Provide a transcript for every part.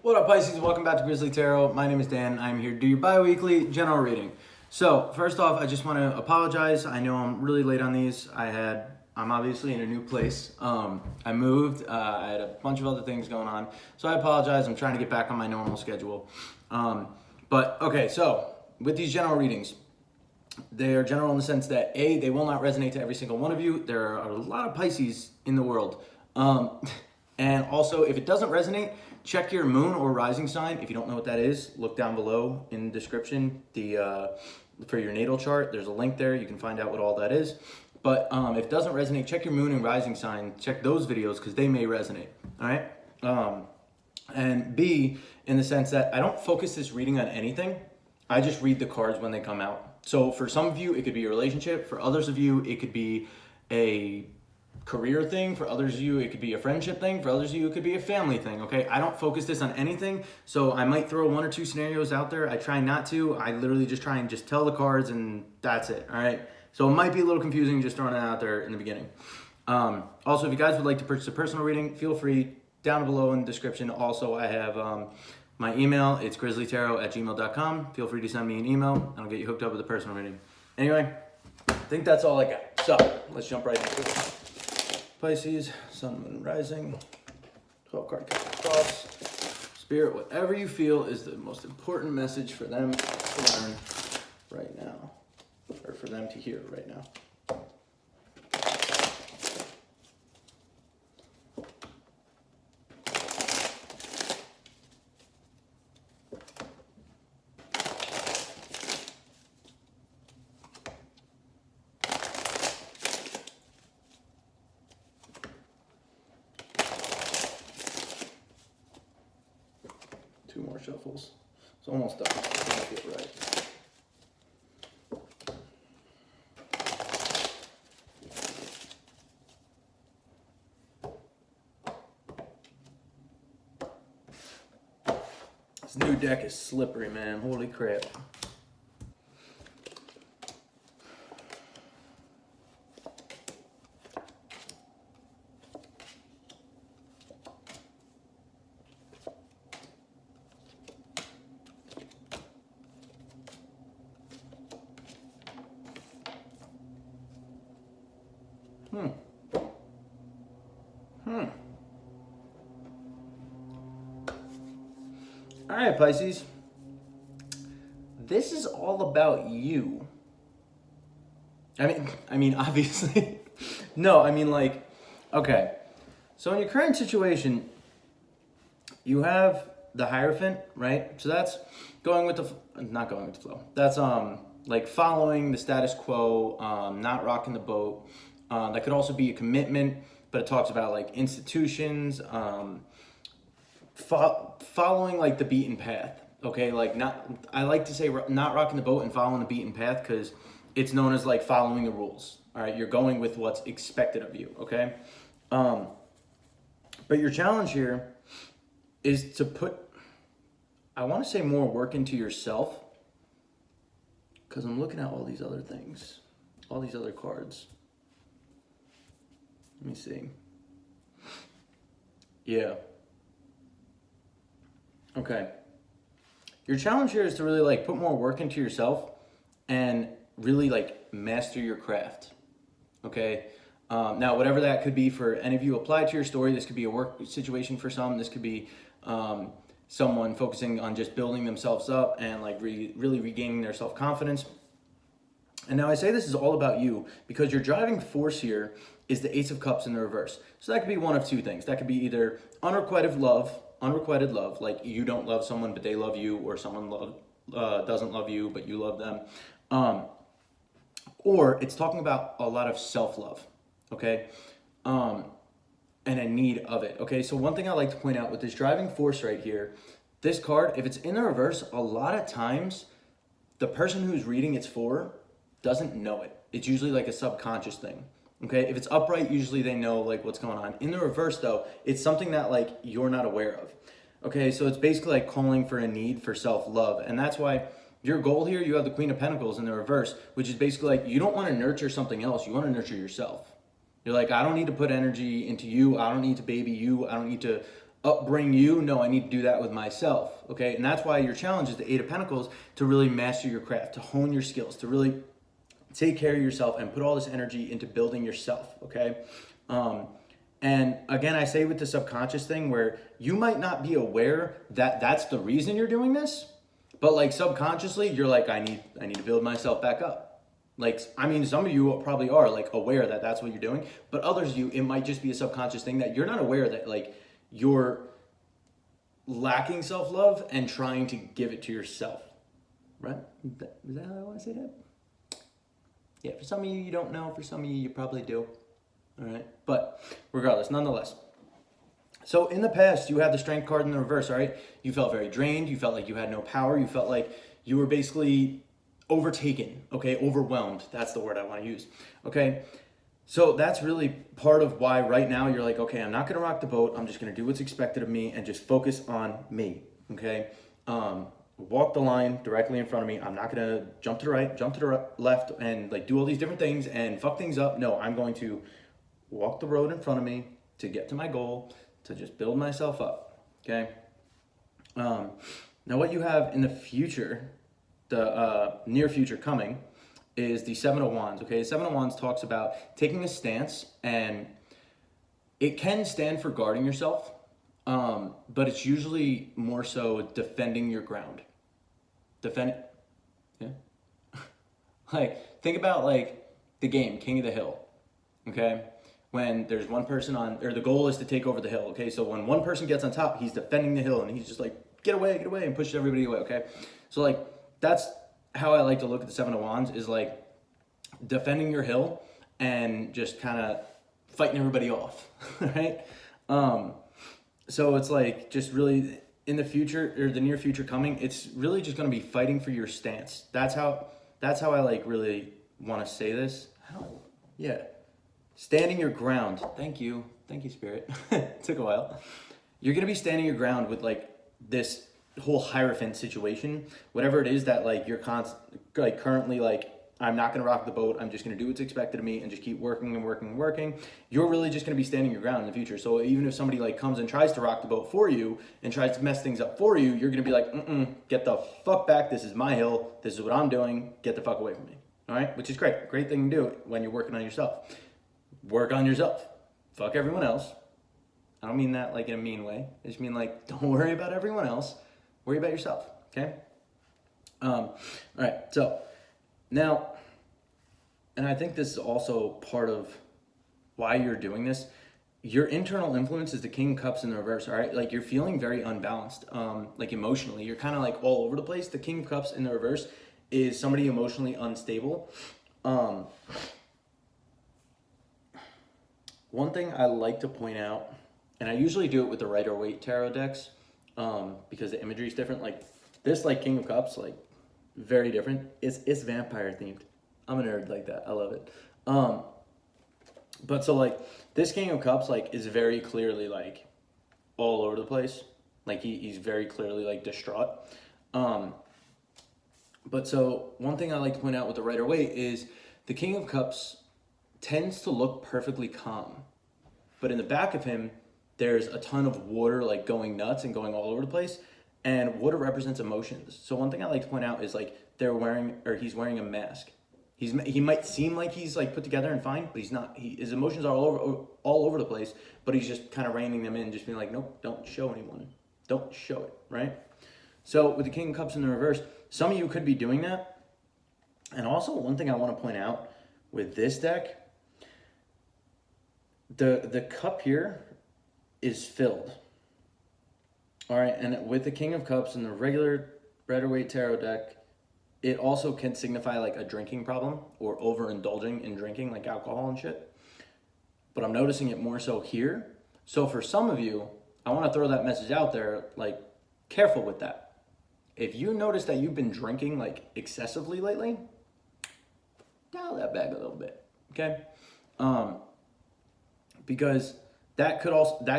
What up, Pisces? Welcome back to Grizzly Tarot. My name is Dan. I'm here to do your bi-weekly general reading. So, first off, I just want to apologize. I know I'm really late on these. I'm obviously in a new place. I moved. I had a bunch of other things going on. So I apologize. I'm trying to get back on my normal schedule. Okay, so with these general readings, they are general in the sense that A, they will not resonate to every single one of you. There are a lot of Pisces in the world. And also, if it doesn't resonate, check your moon or rising sign. If you don't know what that is, look down below in the description for your natal chart. There's a link there. You can find out what all that is. But if it doesn't resonate, check your moon and rising sign. Check those videos because they may resonate. All right? And B, in the sense that I don't focus this reading on anything. I just read the cards when they come out. So for some of you, it could be a relationship. For others of you, it could be a career thing. For others of you, it could be a friendship thing. For others of you, it could be a family thing, okay? I don't focus this on anything, so I might throw one or two scenarios out there. I try not to. I literally just try and just tell the cards, and that's it, all right? So it might be a little confusing just throwing it out there in the beginning. Also, if you guys would like to purchase a personal reading, feel free. Down below in the description, also, I have my email. It's grizzlytarot@gmail.com. Feel free to send me an email, and I'll get you hooked up with a personal reading. Anyway, I think that's all I got. So let's jump right into it. Pisces, Sun, Moon, Rising, 12 card cross. Spirit, whatever you feel is the most important message for them to learn right now, or for them to hear right now. Two more shuffles. It's almost done. I'll get it right. This new deck is slippery, man. Holy crap. All right, Pisces. This is all about you. I mean, obviously. No, I mean, like, okay. So in your current situation, you have the Hierophant, right? So that's going with not going with the flow. That's like following the status quo, not rocking the boat. That could also be a commitment, but it talks about like institutions, following like the beaten path. Okay, like I like to say not rocking the boat and following the beaten path because it's known as like following the rules. All right, you're going with what's expected of you. Okay, but your challenge here is to put, I want to say, more work into yourself, because I'm looking at all these other things, all these other cards. Let me see. Yeah. Okay. Your challenge here is to really like put more work into yourself and really like master your craft. Okay. Now, whatever that could be for any of you, apply to your story. This could be a work situation for some. This could be someone focusing on just building themselves up and like really regaining their self-confidence. And now I say this is all about you because your driving force here is the Ace of Cups in the reverse. So that could be one of two things. That could be either unrequited love, like you don't love someone but they love you, or someone doesn't love you but you love them. Or it's talking about a lot of self-love, okay? And a need of it, okay? So one thing I like to point out with this driving force right here, this card, if it's in the reverse, a lot of times the person who's reading it's for doesn't know it. It's usually like a subconscious thing. Okay, if it's upright, usually they know like what's going on. In the reverse though, it's something that like you're not aware of. Okay, so it's basically like calling for a need for self-love. And that's why your goal here, you have the Queen of Pentacles in the reverse, which is basically like you don't want to nurture something else, you want to nurture yourself. You're like, I don't need to put energy into you, I don't need to baby you, I don't need to upbring you. No, I need to do that with myself. Okay. And that's why your challenge is the Eight of Pentacles, to really master your craft, to hone your skills, to really take care of yourself and put all this energy into building yourself. Okay. And again, I say with the subconscious thing, where you might not be aware that that's the reason you're doing this, but like subconsciously you're like, I need to build myself back up. Like, I mean, some of you probably are like aware that that's what you're doing, but others of you, it might just be a subconscious thing that you're not aware that like you're lacking self-love and trying to give it to yourself, right? Is that how I want to say that? Yeah, for some of you, you don't know. For some of you, you probably do. All right. But regardless, nonetheless. So in the past, you had the Strength card in the reverse, all right? You felt very drained. You felt like you had no power. You felt like you were basically overtaken, okay? Overwhelmed. That's the word I want to use, okay? So that's really part of why right now you're like, okay, I'm not going to rock the boat. I'm just going to do what's expected of me and just focus on me, okay? Walk the line directly in front of me. I'm not going to jump to the right, jump to the left, and like do all these different things and fuck things up. No, I'm going to walk the road in front of me to get to my goal, to just build myself up, okay? Now what you have in the future, the near future coming, is the Seven of Wands, okay? Seven of Wands talks about taking a stance, and it can stand for guarding yourself, but it's usually more so defending your ground. Yeah. Like, think about like the game, King of the Hill, okay? When there's one person on, or the goal is to take over the hill, okay? So when one person gets on top, he's defending the hill, and he's just like, get away, and pushes everybody away, okay? So like, that's how I like to look at the Seven of Wands, is like defending your hill and just kind of fighting everybody off, right? So it's like, just really in the future, or the near future coming, it's really just going to be fighting for your stance. That's how I like really want to say this. Yeah. Standing your ground. Thank you, Spirit. It took a while. You're going to be standing your ground with like this whole Hierophant situation, whatever it is that like you're currently like, I'm not going to rock the boat. I'm just going to do what's expected of me and just keep working and working and working. You're really just going to be standing your ground in the future. So even if somebody like comes and tries to rock the boat for you and tries to mess things up for you, you're going to be like, get the fuck back. This is my hill. This is what I'm doing. Get the fuck away from me. All right. Which is great. Great thing to do when you're working on yourself. Work on yourself. Fuck everyone else. I don't mean that like in a mean way. I just mean like, don't worry about everyone else. Worry about yourself. Okay. All right. So now, and I think this is also part of why you're doing this. Your internal influence is the King of Cups in the reverse, all right? Like, you're feeling very unbalanced, like emotionally. You're kind of like all over the place. The King of Cups in the reverse is somebody emotionally unstable. One thing I like to point out, and I usually do it with the Rider-Waite tarot decks, because the imagery is different. Like, this, like, King of Cups, like, very different. It's vampire themed. I'm a nerd like that. I love it. But so like this King of Cups like is very clearly like all over the place. Like he's very clearly like distraught. But so one thing I like to point out with the Rider-Waite is the King of Cups tends to look perfectly calm, but in the back of him there's a ton of water like going nuts and going all over the place. And water represents emotions. So one thing I like to point out is like he's wearing a mask. He might seem like he's like put together and fine, but he's not. His emotions are all over the place, but he's just kind of reining them in, just being like, nope, don't show anyone. Don't show it, right? So with the King of Cups in the reverse, some of you could be doing that. And also one thing I want to point out with this deck, the cup here is filled. All right, and with the King of Cups in the regular Rider-Waite tarot deck, it also can signify like a drinking problem or overindulging in drinking, like alcohol and shit. But I'm noticing it more so here. So for some of you, I want to throw that message out there, like, careful with that. If you notice that you've been drinking like excessively lately, dial that back a little bit, okay? Because that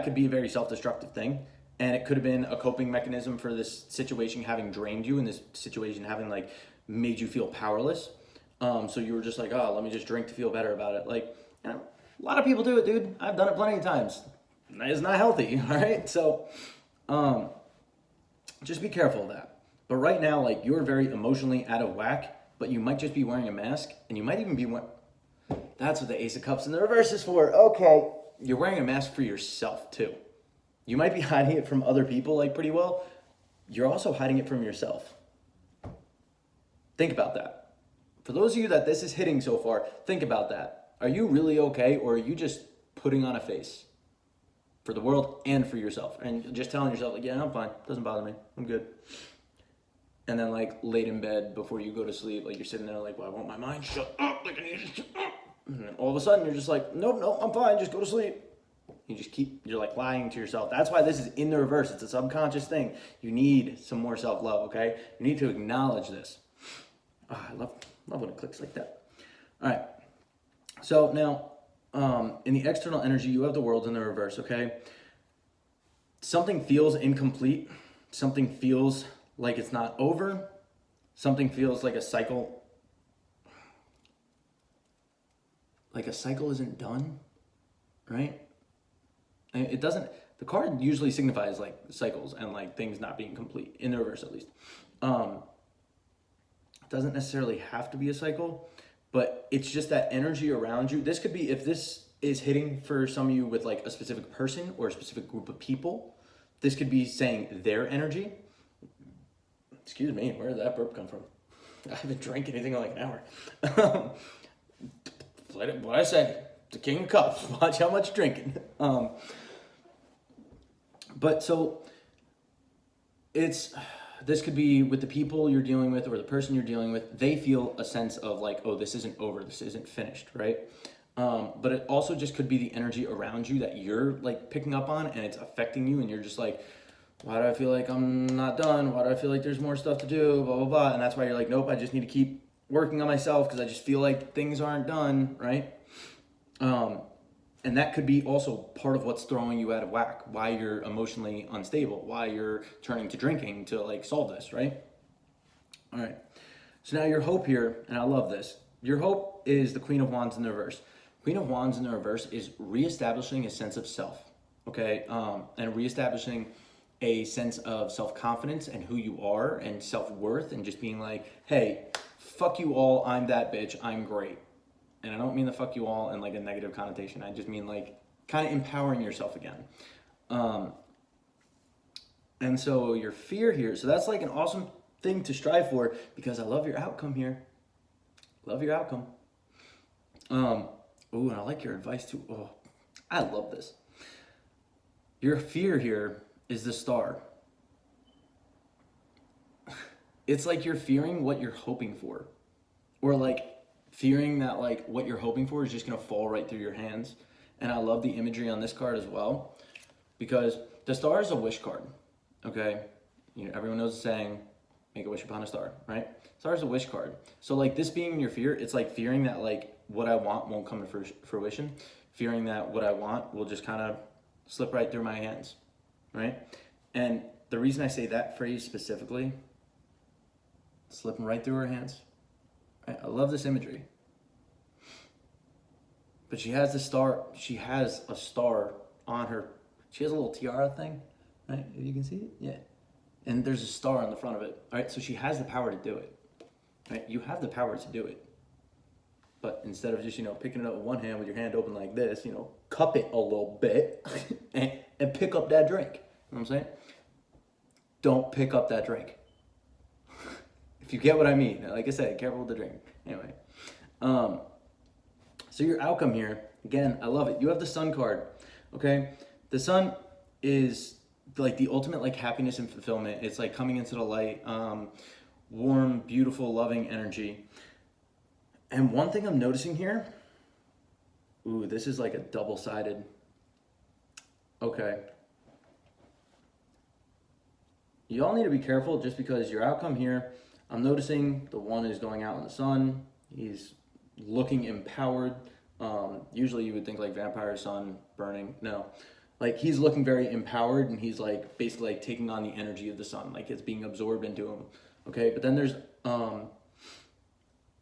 could be a very self-destructive thing. And it could have been a coping mechanism for this situation having drained you, and this situation having like made you feel powerless. So you were just like, oh, let me just drink to feel better about it. Like, you know, a lot of people do it, dude. I've done it plenty of times. is not healthy, all right? So just be careful of that. But right now, like, you're very emotionally out of whack, but you might just be wearing a mask, and you might even be wearing... That's what the Ace of Cups in the reverse is for. Okay. You're wearing a mask for yourself, too. You might be hiding it from other people, like, pretty well. You're also hiding it from yourself. Think about that. For those of you that this is hitting so far, think about that. Are you really okay, or are you just putting on a face for the world and for yourself? And just telling yourself, like, yeah, I'm fine. Doesn't bother me. I'm good. And then, like, late in bed before you go to sleep, like, you're sitting there like, well, I want my mind shut up. Like, I need to shut up. And then all of a sudden, you're just like, nope, I'm fine. Just go to sleep. You're like lying to yourself. That's why this is in the reverse. It's a subconscious thing. You need some more self-love, okay? You need to acknowledge this. Oh, I love when it clicks like that. All right. So now, in the external energy, you have the world in the reverse, okay? Something feels incomplete. Something feels like it's not over. Something feels like a cycle. Like a cycle isn't done, right? And it doesn't, the card usually signifies like cycles and like things not being complete, in the reverse at least. It doesn't necessarily have to be a cycle, but it's just that energy around you. This could be, if this is hitting for some of you with like a specific person or a specific group of people, this could be saying their energy. Excuse me, where did that burp come from? I haven't drank anything in like an hour. What I said, the King of Cups. Watch how much drinking. But so this could be with the people you're dealing with or the person you're dealing with. They feel a sense of like, oh, this isn't over, this isn't finished, right? But it also just could be the energy around you that you're like picking up on, and it's affecting you, and you're just like, why do I feel like I'm not done? Why do I feel like there's more stuff to do? Blah, blah, blah. And that's why you're like, nope, I just need to keep working on myself because I just feel like things aren't done, right? And that could be also part of what's throwing you out of whack, why you're emotionally unstable, why you're turning to drinking to like solve this, right? All right. So now your hope here, and I love this. Your hope is the Queen of Wands in the reverse. Queen of Wands in the reverse is reestablishing a sense of self, okay? And reestablishing a sense of self-confidence and who you are and self-worth, and just being like, hey, fuck you all, I'm that bitch, I'm great. And I don't mean the fuck you all in like a negative connotation. I just mean like kind of empowering yourself again. And so your fear here, so that's like an awesome thing to strive for, because I love your outcome here. Love your outcome. Ooh, and I like your advice too. Oh, I love this. Your fear here is the Star. It's like you're fearing what you're hoping for, or like fearing that like what you're hoping for is just gonna fall right through your hands. And I love the imagery on this card as well, because the Star is a wish card, okay? You know, everyone knows the saying, make a wish upon a star, right? Star is a wish card. So like this being your fear, it's like fearing that like what I want won't come to fruition, fearing that what I want will just kind of slip right through my hands, right? And the reason I say that phrase specifically, slipping right through her hands, right? I love this imagery. But she has a star on her. She has a little tiara thing, right? If you can see it, yeah. And there's a star on the front of it, all right? So she has the power to do it, right? You have the power to do it. But instead of just, picking it up with one hand with your hand open like this, cup it a little bit and pick up that drink. You know what I'm saying? Don't pick up that drink. If you get what I mean. Like I said, careful with the drink. Anyway. So your outcome here, again, I love it. You have the Sun card, okay? The Sun is like the ultimate like happiness and fulfillment. It's like coming into the light, warm, beautiful, loving energy. And one thing I'm noticing here, ooh, this is like a double-sided. Okay. You all need to be careful just because your outcome here, I'm noticing the one is going out in the sun. He's looking empowered. Usually you would think like vampire sun burning. No, like he's looking very empowered, and he's like basically like taking on the energy of the sun, like it's being absorbed into him. Okay, but then there's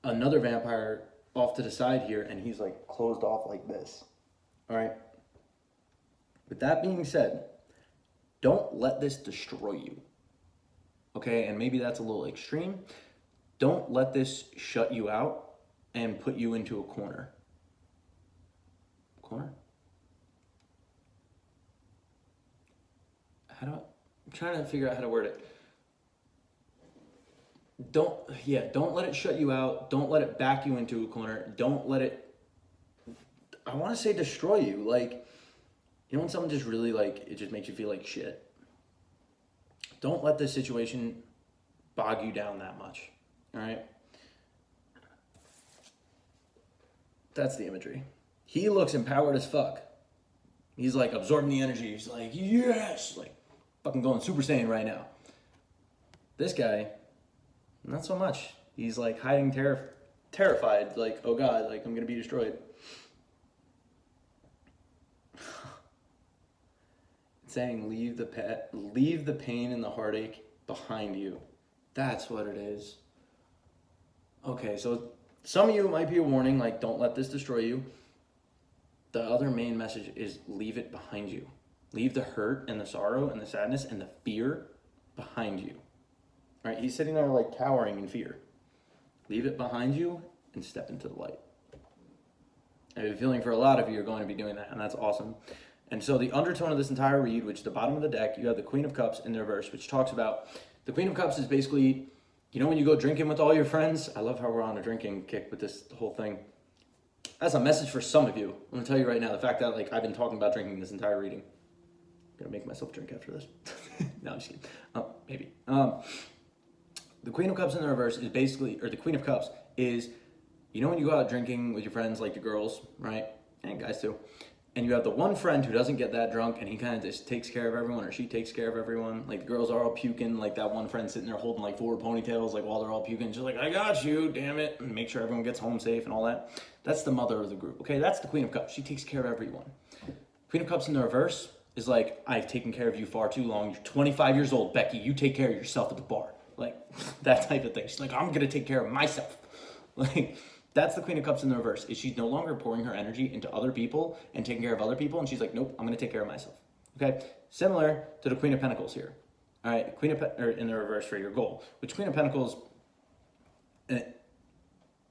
another vampire off to the side here, and he's like closed off like this. All right. With that being said, don't let this destroy you. Okay, and maybe that's a little extreme. Don't let this shut you out and put you into a corner. Corner? I'm trying to figure out how to word it. Don't let it shut you out. Don't let it back you into a corner. Don't let it, I want to say destroy you. Like, you know when someone just really like, it just makes you feel like shit? Don't let this situation bog you down that much, all right? That's the imagery. He looks empowered as fuck. He's like absorbing the energy. He's like, yes, like fucking going Super Saiyan right now. This guy, not so much. He's like hiding terrified, like, oh God, like I'm gonna be destroyed. It's saying leave the pain and the heartache behind you. That's what it is. Okay, so some of you might be a warning, like don't let this destroy you. The other main message is leave it behind you. Leave the hurt and the sorrow and the sadness and the fear behind you. All right, he's sitting there like cowering in fear. Leave it behind you and step into the light. I have a feeling for a lot of you are going to be doing that, and that's awesome. And so the undertone of this entire read, which is the bottom of the deck, you have the Queen of Cups in the reverse, which talks about, the Queen of Cups is basically, you know when you go drinking with all your friends? I love how we're on a drinking kick with this whole thing. That's a message for some of you. I'm going to tell you right now, the fact that like I've been talking about drinking this entire reading. I'm going to make myself drink after this. No, I'm just kidding. Oh, maybe. The Queen of Cups in the reverse is basically, or the Queen of Cups is, you know when you go out drinking with your friends, like the girls, right? And guys too. And you have the one friend who doesn't get that drunk and he kind of just takes care of everyone, or she takes care of everyone. Like the girls are all puking, like that one friend sitting there holding like forward ponytails, like while they're all puking. She's like, I got you, damn it. And make sure everyone gets home safe and all that. That's the mother of the group, okay? That's the Queen of Cups. She takes care of everyone. Queen of Cups in the reverse is like, I've taken care of you far too long. You're 25 years old, Becky. You take care of yourself at the bar. Like that type of thing. She's like, I'm going to take care of myself. Like, that's the Queen of Cups in the reverse, is she's no longer pouring her energy into other people and taking care of other people, and she's like, nope, I'm going to take care of myself. Okay? Similar to the Queen of Pentacles here. All right, or in the reverse for your goal, which Queen of Pentacles,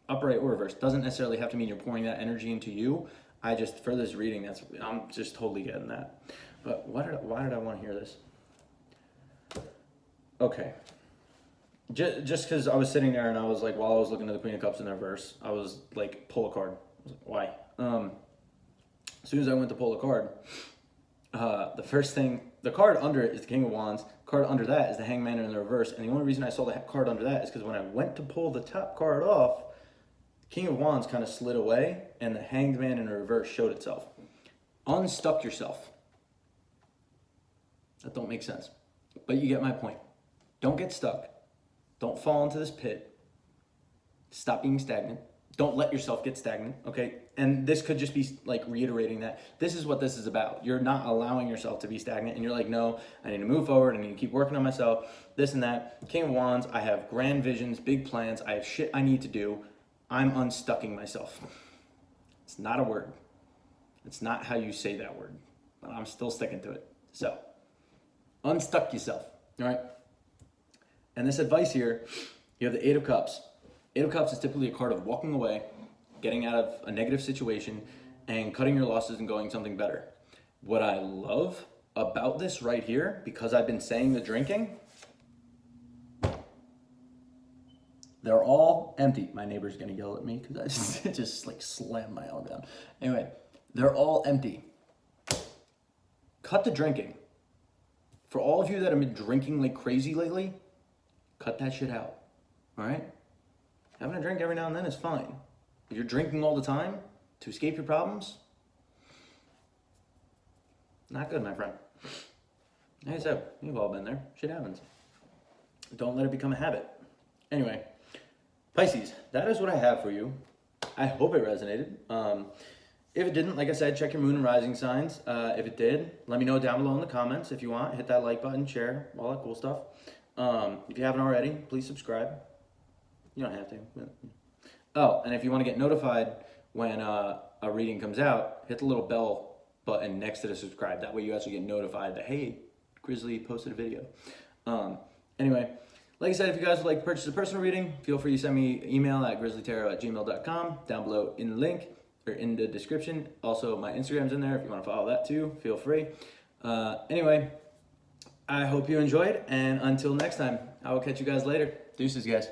upright or reverse, doesn't necessarily have to mean you're pouring that energy into you. I just, for this reading, I'm just totally getting that. But why did I want to hear this? Okay. Just because I was sitting there and I was like, while I was looking at the Queen of Cups in the reverse, I was like, pull a card. I was like, why? As soon as I went to pull a card, the first thing, the card under it is the King of Wands. Card under that is the Hangman in the reverse. And the only reason I saw the card under that is because when I went to pull the top card off, King of Wands kind of slid away and the Hanged Man in the reverse showed itself. Unstuck yourself. That don't make sense. But you get my point. Don't get stuck. Don't fall into this pit. Stop being stagnant. Don't let yourself get stagnant, okay? And this could just be like reiterating that this is what this is about. You're not allowing yourself to be stagnant and you're like, no, I need to move forward. I need to keep working on myself, this and that. King of Wands, I have grand visions, big plans. I have shit I need to do. I'm unstucking myself. It's not a word. It's not how you say that word, but I'm still sticking to it. So, unstuck yourself, all right? And this advice here, you have the Eight of Cups. Eight of Cups is typically a card of walking away, getting out of a negative situation, and cutting your losses and going something better. What I love about this right here, because I've been saying the drinking, they're all empty. My neighbor's gonna yell at me because I just like slammed my elbow down. Anyway, they're all empty. Cut the drinking. For all of you that have been drinking like crazy lately, cut that shit out, all right? Having a drink every now and then is fine. If you're drinking all the time to escape your problems, not good, my friend. Like I said, we've all been there. Shit happens. Don't let it become a habit. Anyway, Pisces, that is what I have for you. I hope it resonated. If it didn't, like I said, check your moon and rising signs. If it did, let me know down below in the comments if you want. Hit that like button, share, all that cool stuff. If you haven't already, please subscribe. You don't have to. Oh, and if you want to get notified when a reading comes out, hit the little bell button next to the subscribe. That way you actually get notified that, hey, Grizzly posted a video. Anyway, like I said, if you guys would like to purchase a personal reading, feel free to send me an email at grizzlytarot@gmail.com, down below in the link or in the description. Also, my Instagram's in there if you want to follow that too, feel free. Anyway, I hope you enjoyed, and until next time, I will catch you guys later. Deuces, guys.